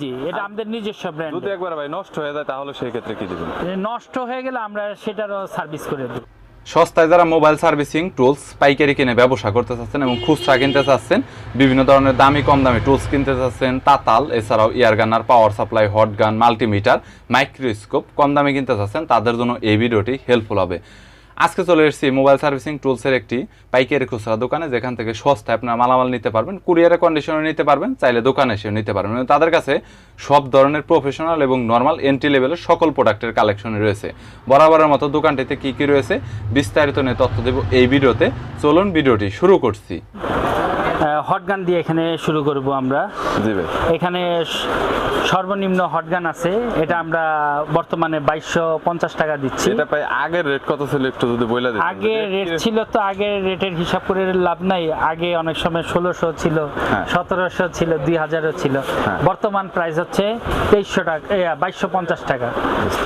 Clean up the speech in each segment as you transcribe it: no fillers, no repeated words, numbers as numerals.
জি, এটা আমাদের নিজস্ব ব্র্যান্ড। যদি একবার ভাই নষ্ট হয়ে যায় তাহলে সেই ক্ষেত্রে কি দিবেন? নষ্ট হয়ে গেলে আমরা সেটারও সার্ভিস করে দেব। সস্তায় যারা মোবাইল সার্ভিসিং টুলস পাইকারি কিনে ব্যবসা করতে চাচ্ছেন এবং খুচরা কিনতে চাচ্ছেন, বিভিন্ন ধরনের দামি কম দামি টুলস কিনতে চাচ্ছেন, তাতাল এছাড়াও ইয়ার গানার, power supply, hot gun, multimeter, microscope কম দামে কিনতে চাচ্ছেন, তাদের জন্য এই ভিডিওটি হেল্পফুল হবে। আজকে চলে এসেছি মোবাইল সার্ভিসিং টুলসের একটি পাইকারি খুচরা দোকানে, যেখান থেকে সস্তায় আপনার মালামাল নিতে পারবেন, কুরিয়ারের কন্ডিশনে নিতে পারবেন, চাইলে দোকানে এসেও নিতে পারবেন। তাদের কাছে সব ধরনের প্রফেশনাল এবং নর্মাল এন্ট্রি লেভেলের সকল প্রোডাক্টের কালেকশন রয়েছে। বরাবরের মতো দোকানটিতে কী কী রয়েছে বিস্তারিত নিয়ে তথ্য দেব এই ভিডিওতে। চলুন ভিডিওটি শুরু করছি। হটগান দিয়ে এখানে শুরু করব আমরা। জি ভাই। এখানে সর্বনিম্ন হটগান আছে, এটা আমরা বর্তমানে 2250 টাকা দিচ্ছি। এটা ভাই আগের রেট কত ছিল একটু যদি বলে দিতেন। আগে রেট ছিল তো, আগের রেটের হিসাব করে লাভ নাই। আগে অনেক সময় 1600 ছিল, 1700 ছিল, 2000 ছিল। বর্তমান প্রাইস হচ্ছে 2300 টাকা, 2250 টাকা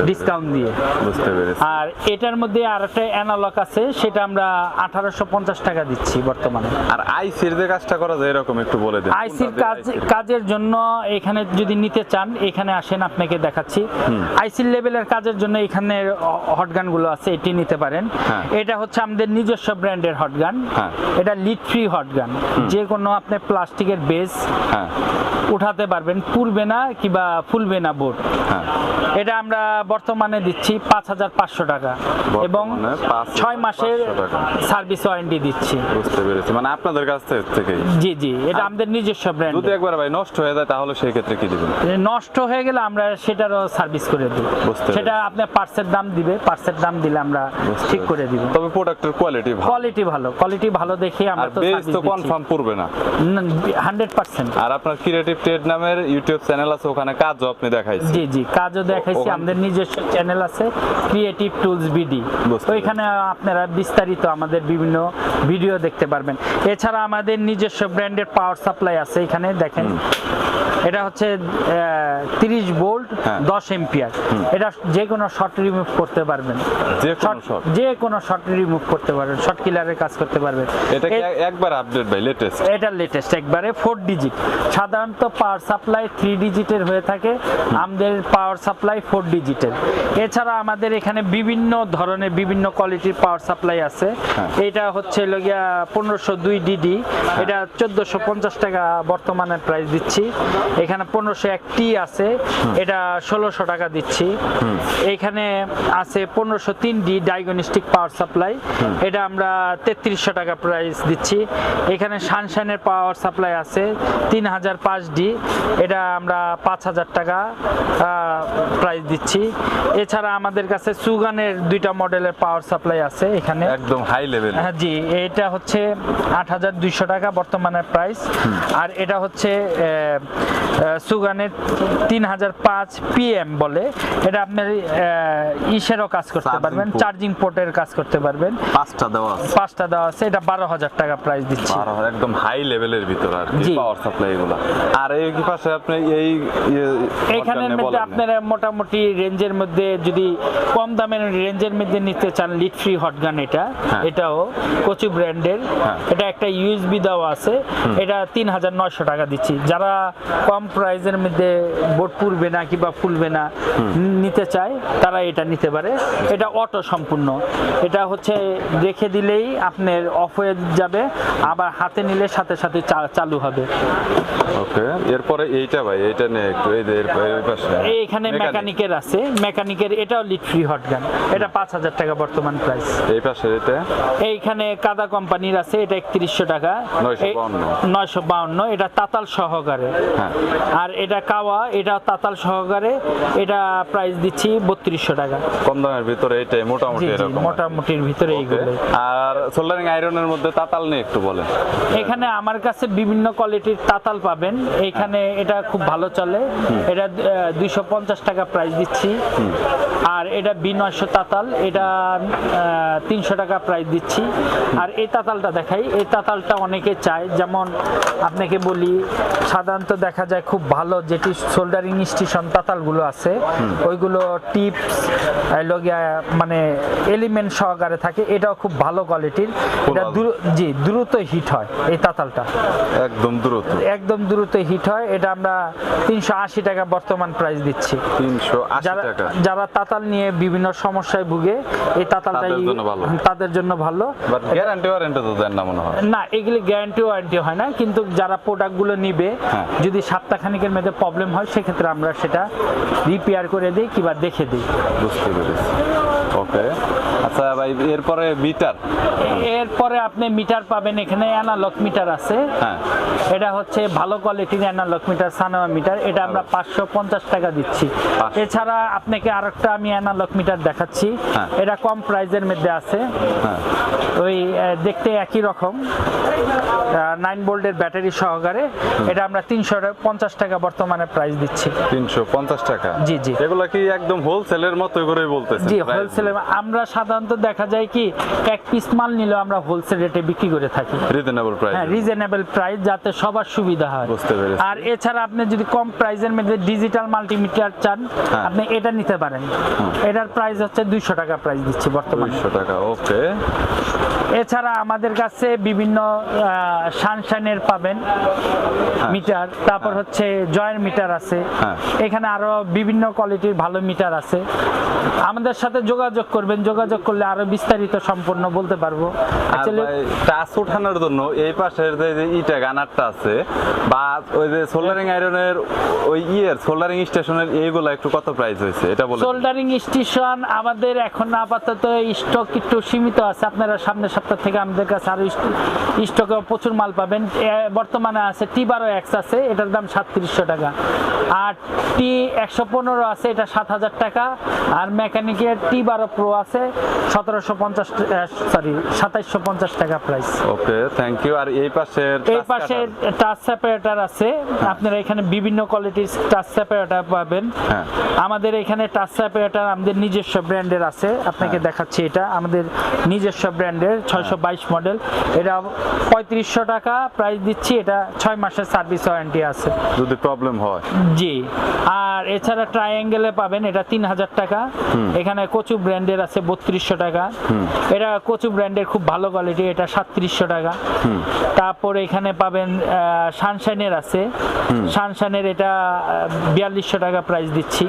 ডিসকাউন্ট দিয়ে। বুঝতে পেরেছি। আর এটার মধ্যে আরেকটা অ্যানালগ আছে, সেটা আমরা 1850 টাকা দিচ্ছি বর্তমানে। আর আইসির যে কাজটা করা যায় এরকম একটু বলে দিন। আইসির কাজের জন্য এখানে যদি নিতে চান এখানে আসেন, আপনাকে দেখাচ্ছি। আইসির লেভেলের কাজের জন্য এখানে হটগান গুলো আছে, এটি নিতে পারেন। এটা হচ্ছে আমাদের নিজস্ব ব্র্যান্ডের হটগান। এটা লিড ফ্রি হটগান, যে কোনো আপনি প্লাস্টিকের বেস উঠাতে পারবেন, পুড়বে না কিংবা ফুলবে না বোর্ড। এটা আমরা বর্তমানে দিচ্ছি 5500 টাকা এবং 6 মাসের সার্ভিস ওয়ারেন্টি দিচ্ছি। বুঝতে পেরেছি, মানে আপনাদের কাছ থেকে। জি জি, এটা আমাদের নিজস্ব ব্র্যান্ড। যদি একবার ভাই নষ্ট হয়ে যায় তাহলে সেই ক্ষেত্রে কি দিবেন? নষ্ট হয়ে গেলে আমরা সেটারও সার্ভিস করে দেব। সেটা আপনার পার্সের দাম দিবে, পার্সের দাম দিলে আমরা ঠিক করে দিব। তবে প্রোডাক্টের কোয়ালিটি ভালো, কোয়ালিটি ভালো দেখে আমরা তো সার্ভিস তো কনফার্ম করবে না 100%। আর আপনার ক্রিয়েটিভ ট্রেড নামের ইউটিউব চ্যানেল আছে, ওখানে কাজও আপনি দেখাইছেন। জি জি, কাজও দেখাইছি। আমাদের নিজস্ব চ্যানেল আছে ক্রিয়েটিভ টুলস বিডি, ওইখানে আপনারা বিস্তারিত আমাদের বিভিন্ন ভিডিও দেখতে পারবেন। এছাড়া আমাদের নিজস্ব ব্র্যান্ডের পাওয়ার সাপ্লাই আছে, এখানে দেখেন। এটা হচ্ছে 30 ভোল্ট 10 এম্পিয়ার। এটা যে কোনো শর্ট রিমুভ করতে পারবেন, যে কোনো শর্ট রিমুভ করতে পারবেন, শর্ট কিলারের কাজ করতে পারবেন। এটা কি একবার আপডেট ভাই লেটেস্ট? এটা লেটেস্ট একবারে 4 ডিজিট। সাধারণত পাওয়ার সাপ্লাই 3 ডিজিটের হয়ে থাকে, আমাদের পাওয়ার সাপ্লাই 4 ডিজিটের। এছাড়া আমাদের এখানে বিভিন্ন ধরনের বিভিন্ন কোয়ালিটির পাওয়ার সাপ্লাই আছে। এটা হচ্ছে লগিয়া 1502 ডিডি, এটা 1450 টাকা বর্তমানে প্রাইস দিচ্ছি। এখানে 1501 আছে, এটা 1600 টাকা দিচ্ছি। এখানে আছে 1503 ডি ডায়াগনস্টিক পাওয়ার সাপ্লাই, এটা আমরা 3300 টাকা প্রাইস দিচ্ছি। এখানে সানশাইনের পাওয়ার সাপ্লাই আছে 3005 ডি, এটা আমরা 5000 টাকা প্রাইস দিচ্ছি। এছাড়া আমাদের কাছে সুগানের 2টা মডেলের পাওয়ার সাপ্লাই আছে এখানে, একদম হাই লেভেল। হ্যাঁ জি, এটা হচ্ছে 8200 টাকা বর্তমানের প্রাইস। আর এটা হচ্ছে সুগানের 3005 পিএম বলে, এটা আপনার ইসেরও কাজ করতে পারবেন, চার্জিং পোর্টের কাজ করতে পারবেন। 5টা দেওয়া আছে, এটা 12000 টাকা প্রাইস দিচ্ছি। একদম হাই লেভেলের ভিতর আর কি পাওয়ার সাপ্লাই গুলো। আর এই কি পাশে আপনি এই এখানের মধ্যে আপনারা মোটামুটি রেঞ্জের মধ্যে যদি কম দামের রেঞ্জের মধ্যে নিতে চান, লিড ফ্রি হটগান এটাও কচু ব্র্যান্ডের। এটা একটা ইউএসবি দেওয়া আছে, এটা 3900 টাকা দিচ্ছি। যারা কম প্রাইসের মধ্যে বোর্ড পুড়বে না কিংবা ফুলবে না নিতে চায় তারা এটা নিতে পারে। এটা অটো সম্পূর্ণ, এটা হচ্ছে রেখে দিলেই আপনার অফ হয়ে যাবে, আবার হাতে নিলে সাথে সাথে চালু হবে। ওকে, এরপরে এইটা ভাই, এইটা নে একটু এই পাশে এইখানে মেকানিকের আছে, মেকানিকের এটাও লিড ফ্রি হটগান, এটা 5000 টাকা বর্তমান প্রাইস। এই পাশে এটা এইখানে কাদা কোম্পানির আছে, এটা 3100 টাকা 952, এটা তাতাল সহকারে। আর এটা কাওয়া, এটা তাতাল সহকারে, এটা প্রাইস দিচ্ছি 3200 টাকা। কম দামের ভিতরে এটাই মোটামুটি এরকম, মোটামুটির ভিতরে এইগুলো। আর সোল্ডারিং আয়রনের মধ্যে তাতাল নিয়ে একটু বলেন। এখানে আমার কাছে বিভিন্ন কোয়ালিটির তাতাল পাবেন, এখানে এটা খুব ভালো চলে, এটা 250 টাকা প্রাইস দিচ্ছি। আর এটা B900 তাতাল, এটা 300 টাকা প্রাইস দিচ্ছি। আর এই তাতালটা দেখাই, এই তাতালটা অনেকে চায়, যেমন আপনাকে বলি সাধারণত দেখা যায় খুব ভালো যেটি সোল্ডারিং স্টেশন তাতালগুলো আছে ওইগুলো টিপস মানে এলিমেন্ট সহকারে থাকে, এটাও খুব ভালো কোয়ালিটির। এটা জি দ্রুত হিট হয় এই তাতালটা, একদম দ্রুত হিট হয়। এটা আমরা 380 টাকা বর্তমান প্রাইস দিচ্ছি। 380 টাকা। যারা তাতাল নিয়ে বিভিন্ন সমস্যায় ভুগে এই তাতালটাই তাদের জন্য ভালো। বাট গ্যারান্টি ওয়ারেন্টি তো দেন না মনে হয়? না, এগুলি গ্যারান্টি ওয়ারেন্টি হয় না, কিন্তু যারা প্রোডাক্টগুলো নিবে যদি সপ্তাহখানেকের মধ্যে প্রবলেম হয় সেক্ষেত্রে আমরা সেটা রিপেয়ার করে দিই কিংবা দেখে দিই। বুঝতে পেরেছি। ওকে, আচ্ছা ভাই, এরপরে আপনি মিটার পাবেন, এখানে অ্যানালগ মিটার আছে। এটা হচ্ছে ভালো কোয়ালিটির অ্যানালগ মিটার, সানোয়া মিটার। এটা আমরা 550 টাকা দিচ্ছি। এছাড়া আপনাকে আরেকটা আমি অ্যানালগ মিটার দেখাচ্ছি, এটা কম প্রাইজের মধ্যে আছে। ওই দেখতে একই রকম 9 ভোল্টের ব্যাটারি সহকারে, এটা আমরা 350 টাকা বর্তমানে প্রাইস দিচ্ছি। 350 টাকা? জি জি। এগুলো কি একদম হোলসেলের মতো করেই বলতেছেন? জি, হোলসেলে। আমরা সাধারণত দেখা যায় কি এক পিস মাল নিলেও আমরা হোলসেল রেটে বিক্রি করে থাকি। Reasonable price? হ্যাঁ, রিজনেবল প্রাইস, যাতে সবার সুবিধা হয়। বুঝতে পেরেছি। আর এছাড়া আপনি যদি কম প্রাইসের মধ্যে ডিজিটাল মাল্টিমিটার চান আপনি এটা নিতে পারেন। এটার প্রাইস হচ্ছে 200 টাকা প্রাইস দিচ্ছি বর্তমানে। 200 টাকা, ওকে। এছাড়া আমাদের কাছে বিভিন্ন সানশাইনের পাবেন মিটার, তারপর হচ্ছে জয়ের মিটার আছে। এখানে আরো বিভিন্ন কোয়ালিটির ভালো মিটার আছে। আমাদের সাথে যোগাযোগ করবেন, যোগাযোগ করলে আরো বিস্তারিত সম্পূর্ণ বলতে পারবো। টাচ ওঠানোর জন্য এই পাশের যে ইটা গানারটা আছে বা ওই যে সোল্ডারিং আয়রনের ওই সোল্ডারিং স্টেশনের এইগুলো একটু কত প্রাইস হয়েছে এটা বলুন। সোল্ডারিং স্টেশন আমাদের এখন আপাতত স্টক একটু সীমিত আছে। আপনারা সামনের সপ্তাহ থেকে আমাদের কাছে আরো স্টকে প্রচুর মাল পাবেন। বর্তমানে আছে T12X আছে, এটার দাম 3700 টাকা। আর T115 আছে, এটা 7000 টাকা। আর মেকানিকের T12 Pro আছে 2750 টাকা প্রাইস। Okay, thank you. আর এই পাশে টাচ সেপারেটর আছে। আপনারা এখানে বিভিন্ন কোয়ালিটির টাচ সেপারেটর পাবেন। আমাদের এখানে টাচ সেপারেটর আমাদের নিজস্ব ব্র্যান্ডের আছে, আপনাকে দেখাচ্ছি। এটা আমাদের নিজস্ব ব্র্যান্ডের 622 মডেল, এটা 3500 টাকা প্রাইস দিচ্ছি। এটা 6 মাসের সার্ভিস ওয়ারেন্টি আছে যদি প্রবলেম হয়। জি। আর এছাড়া ট্রায়াঙ্গেলে পাবেন, এটা 3000 টাকা। এখানে কচু ব্র্যান্ডের আছে 3200 টাকা। এটা কচু ব্র্যান্ডের খুব ভালো কোয়ালিটি, এটা 3700 টাকা। তারপর এখানে পাবেন সানশাইনের আছে, সানশাইনের এটা 4200 টাকা প্রাইস দিচ্ছি।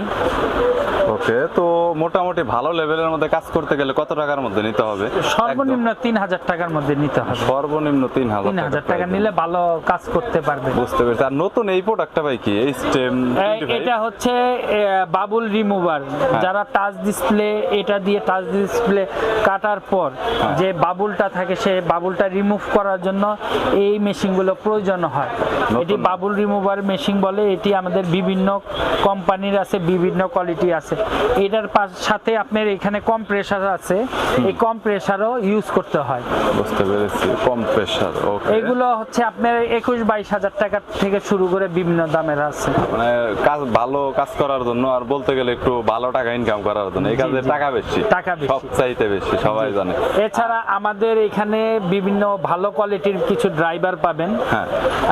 ওকে, তো মোটামুটি ভালো লেভেলের মধ্যে কাজ করতে গেলে কত টাকার মধ্যে নিতে হবে? সর্বনিম্ন 3000 টাকার মধ্যে নিতে হবে। সর্বনিম্ন 3000 টাকা নিলে ভালো কাজ করতে পারবে। বুঝতে পেরেছি। আর নতুন এই প্রোডাক্টটা ভাই কি? এই স্টেম এটা হচ্ছে বাবুল রিমুভার। যারা টাচ ডিসপ্লে, এটা দিয়ে টাচ ডিসপ্লে কাটার পর যে বাবুলটা থাকে সে বাবুলটা রিমুভ করার জন্য এই মেশিনগুলো প্রয়োজন হয়। এটি বাবুল রিমুভার মেশিন বলে। এটি আমাদের বিভিন্ন কোম্পানির আছে, বিভিন্ন কোয়ালিটি আছে। এটার সাথে আপনার এখানে কম্প্রেসার আছে, এই কম্প্রেসারও ইউজ করতে হয়। বুঝতে পেরেছি, কম্প্রেসার। ওকে, এগুলো হচ্ছে আপনার 21-22 হাজার টাকা থেকে শুরু করে বিভিন্ন দামের আছে। মানে ভালো কাজ করার জন্য, আর বলতে গেলে একটু ভালো টাকা ইনকাম করার জন্য এই কাজে টাকা বেশি, সবচাইতে বেশি, সবাই জানে। এছাড়া আমাদের এখানে বিভিন্ন ভালো কোয়ালিটির কিছু ড্রাইভার পাবেন।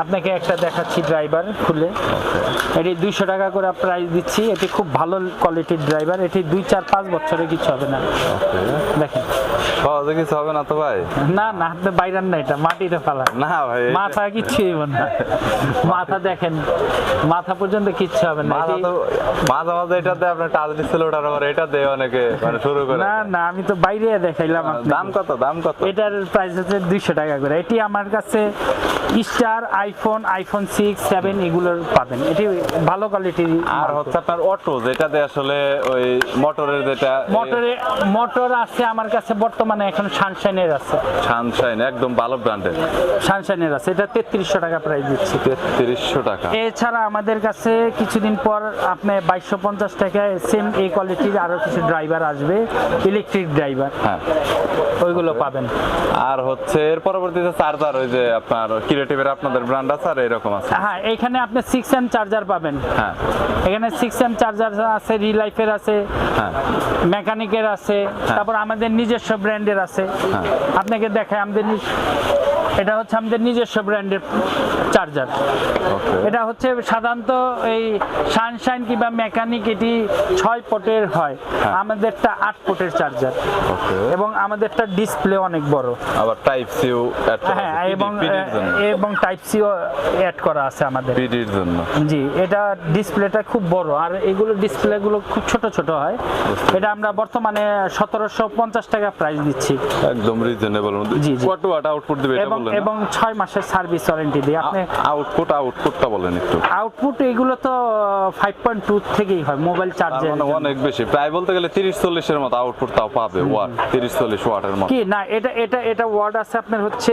আপনাকে একটা দেখাচ্ছি ড্রাইভার খুলে। এটি 200 টাকা করে প্রাইস দিচ্ছি। এটি খুব ভালো কোয়ালিটির ড্রাইভার। এটি 2-4-5 বছরে কিছু হবে না। দেখেন, সহজে কিছু হবে না তো ভাই? না না, আপনি বাইরান না, এটা মাটিতে ফেলা না ভাই, মাথা কিচ্ছু হবে না। মাথা দেখেন, মাথা পর্যন্ত কিচ্ছু হবে না। মাঝে মাঝে এটাতে আপনি টাচ ডিসপ্লে ওঠার পর এটা দেয় অনেকে মানে শুরু করে। না না, আমি তো বাইরে দেখাইলাম। দাম কত? এটার প্রাইস হচ্ছে 200 টাকা করে। এটি আমার কাছে স্টার, আইফোন 6, 7 এগুলোর পাবেন। এটি ভালো কোয়ালিটির। আর হচ্ছে আপনার অটো, যেটাতে আসলে ওই মোটরের, যেটা মোটর আছে আমার কাছে বর্তমানে এখন সানশাইনের আছে। সানশাইন একদম ভালো ব্র্যান্ডের সানশাইনের আছে, এটা 3300 টাকা প্রাইস দিচ্ছি। 3300 টাকা। এছাড়া আমাদের কাছে কিছুদিন পর আপনি 2250 টাকায় সেম এই কোয়ালিটির আরো কিছু ড্রাইভার আসবে, ইলেকট্রিক ড্রাইভার, হ্যাঁ ওইগুলো পাবেন। আর হচ্ছে এর পরবর্তীতে চার্জার, ওই যে আপনার ক্রিয়েটিভের আপনাদের ব্র্যান্ড আছে আর এরকম আছে। হ্যাঁ, এখানে আপনি 6M চার্জার পাবেন। হ্যাঁ এখানে 6M চার্জার আছে, রিলাইফের আছে, হ্যাঁ মেকানিকের আছে, তারপর আমাদের নিজস্ব ব্র্যান্ডের আছে। আপনাকে দেখায় আমাদের এটা হচ্ছে আমাদের নিজস্ব ব্র্যান্ডের চার্জার। ওকে এটা হচ্ছে সাধারণত এই সানশাইন কিংবা মেকানিক এটি 6 পটের হয়, আমাদেরটা 8 পটের চার্জার, ওকে। এবং আমাদেরটা ডিসপ্লে অনেক বড়। আবার টাইপ সিও অ্যাড করা হ্যাঁ, আছে এবং টাইপ সিও অ্যাড করা আছে আমাদের পিডির জন্য। জি, এটা ডিসপ্লেটা খুব বড়, আর এগুলো ডিসপ্লেগুলো খুব ছোট ছোট হয়। এটা আমরা বর্তমানে 1750 টাকা প্রাইস দিচ্ছি। একদম রিজনেবল। জি, জি। কত ওয়াট আউটপুট দিবে এটা বললেন না? এবং 6 মাসের সার্ভিস ওয়ারেন্টি দিই আপনি। আউটপুটটা বলেন একটু। আউটপুট এগুলো তো 5.2 থেকেই হয় মোবাইল চার্জে। মানে অনেক বেশি, প্রায় বলতে গেলে 30-40 এর মতো আউটপুট তাও পাবে, ওয়াট 30-40 ওয়াটের মতো। কি না, এটা ওয়াট আছে আপনার হচ্ছে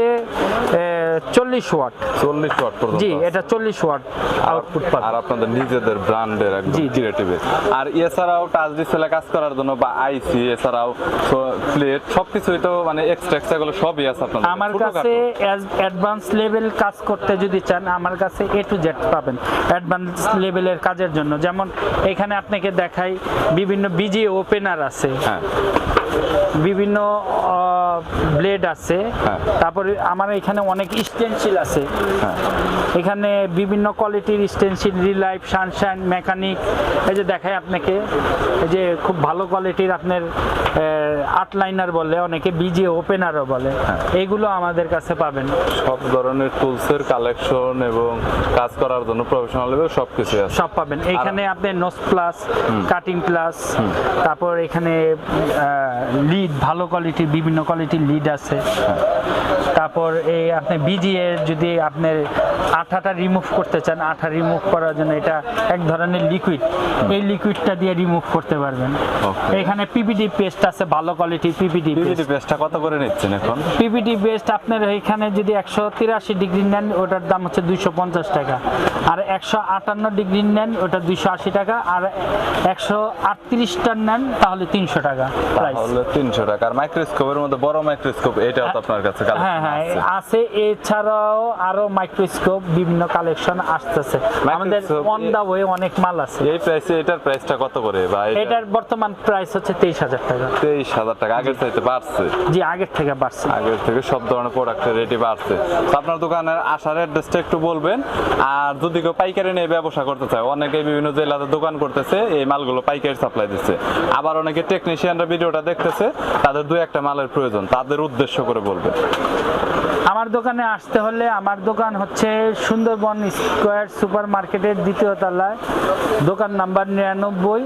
40 ওয়াট। 40 ওয়াট পর্যন্ত। জি, এটা 40 ওয়াট আউটপুট পাবে। আর আপনাদের নিজেদের ব্র্যান্ডের একদম জি, জি। ক্রিয়েটিভের। আর এছাড়াও টাচ ডিসপ্লে কাজ করার জন্য বা আইসি, এছাড়াও প্লেট সবকিছুই তো মানে এক্সট্রা গুলো সবই আছে আপনাদের। আমার কাছে অ্যাডভান্স লেভেল কাজ করতে যদি চান, আমার কাছে A to Z পাবেন অ্যাডভান্স লেভেলের কাজের জন্য। যেমন এখানে আপনাকে দেখাই, বিভিন্ন বিজি ওপেনার আছে, হ্যাঁ বিভিন্ন ব্লেড আছে, হ্যাঁ। তারপরে আমার এখানে অনেক স্টেনসিল আছে। হ্যাঁ এখানে বিভিন্ন কোয়ালিটির স্টেনসিল, রিলাইফ, সানশাইন, মেকানিক, এই যে দেখাই আপনাকে, এই যে খুব ভালো কোয়ালিটির আপনার আউটলাইনার বলে, অনেকে বিজি ওপেনারও বলে, এইগুলো আমাদের কাছে পাবেন। সব ধরনের টুলসের কালেকশন এবং কাজ করার জন্য প্রফেশনাল লেভেল সবকিছু আছে। সব পাবেন এখানে। আপনি নোজ প্লাস, কাটিং প্লাস, তারপর এখানে লিড, ভালো কোয়ালিটির বিভিন্ন কোয়ালিটির লিড আছে। তারপর এই আপনি বিজিএ যদি আপনি আঠাটা রিমুভ করতে চান, আঠা রিমুভ করার জন্য এটা এক ধরনের লিকুইড, এই লিকুইডটা দিয়ে রিমুভ করতে পারবেন। Okay. এখানে পিপিডি পেস্ট আছে, ভালো কোয়ালিটির পিপিডি পিভিডি পেস্ট। পেস্টটা কত করে নিচ্ছেন এখন? পিপিডি বেস্ট আপনার এখানে যদি 183 ডিগ্রি নেন, ওটার দাম হচ্ছে 250 টাকা। আর 158 ডিগ্রি নেন, ওটা 280 টাকা। আর 138টা নেন, তাহলে 300 টাকা প্রাইস। তাহলে 300 টাকা। আর মাইক্রোস্কোপের মধ্যে বড় মাইক্রোস্কোপ এটাও তো আপনার কাছে কালেকশন হ্যাঁ হ্যাঁ আছে। এছাড়াও আরো মাইক্রোস্কোপ বিভিন্ন কালেকশন আসতেছে আমাদের। অন দা ওয়ে অনেক মাল আছে। এই প্রাইসে এটার প্রাইসটা কত করে? বা এটার বর্তমান প্রাইস হচ্ছে 23,000 টাকা। 23,000 টাকা। আগের চাইতে বাড়ছে? জি, আগের থেকে বাড়ছে। আগের থেকে সব ধরনের প্রোডাক্টের রেটই বাড়ছে। তো আপনার দোকানের আসার অ্যাড্রেসটা একটু বলবেন। আর যদি কেউ পাইকারি নিয়ে ব্যবসা করতে চায়, অনেকে বিভিন্ন জেলাতে দোকান করতেছে, এই মালগুলো পাইকারি সাপ্লাই দিচ্ছে। আবার অনেকে টেকনিশিয়ানরা ভিডিওটা দেখতেছে, তাদের 2-1টা মালের প্রয়োজন, তাদের উদ্দেশ্য করে বলবেন। আমার দোকানে আসতে হলে, আমার দোকান হচ্ছে সুন্দরবন স্কয়ার সুপার মার্কেটের 2য় তলায়, দোকান নাম্বার 99,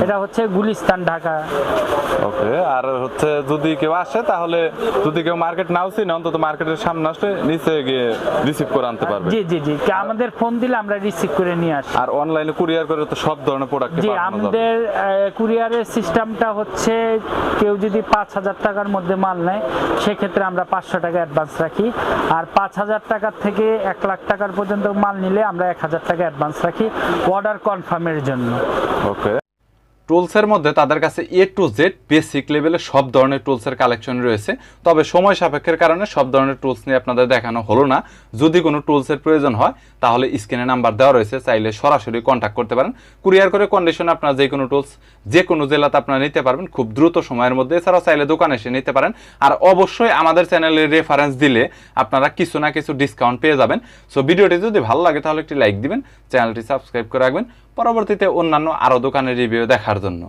এটা হচ্ছে গুলিস্তান, ঢাকা। ওকে। আর হচ্ছে যদি কেউ আসে, তাহলে যদি কেউ মার্কেট নাও চিনে, অন্তত মার্কেটের সামনে আসলে নিচে গিয়ে রিসিভ করে আনতে পারবে। জি জি জি, আমাদের ফোন দিলে আমরা রিসিভ করে নিয়ে আসি। আর অনলাইনে কুরিয়ার করে তো সব ধরনের প্রোডাক্ট জি, পাঠানো যাবে। আমাদের কুরিয়ারের সিস্টেমটা হচ্ছে, কেউ যদি 5,000 টাকার মধ্যে মাল নেয়, সেক্ষেত্রে আমরা 500 টাকা অ্যাডভান্স রাখি। আর 5,000 টাকার থেকে 1 লাখ টাকার পর্যন্ত মাল নিলে আমরা 1,000 টাকা অ্যাডভান্স রাখি অর্ডার কনফার্মের জন্য। ওকে। টুলসের মধ্যে তাদের কাছে A to Z বেসিক লেভেলে সব ধরনের টুলসের কালেকশন রয়েছে। তবে সময় সাপেক্ষের কারণে সব ধরনের টুলস নিয়ে আপনাদের দেখানো হলো না। যদি কোনো টুলসের প্রয়োজন হয়, তাহলে স্ক্রিনে নাম্বার দেওয়া রয়েছে, চাইলে সরাসরি কন্ট্যাক্ট করতে পারেন। কুরিয়ার করে কন্ডিশনে আপনারা যে কোনো টুলস যে কোনো জেলাতে আপনারা নিতে পারবেন খুব দ্রুত সময়ের মধ্যে। এছাড়াও চাইলে দোকানে এসে নিতে পারেন। আর অবশ্যই আমাদের চ্যানেলের রেফারেন্স দিলে আপনারা কিছু না কিছু ডিসকাউন্ট পেয়ে যাবেন। সো ভিডিওটি যদি ভালো লাগে তাহলে একটি লাইক দিবেন, চ্যানেলটি সাবস্ক্রাইব করে রাখবেন পরবর্তীতে অন্যান্য আরও দোকানের রিভিউ দেখার জন্য।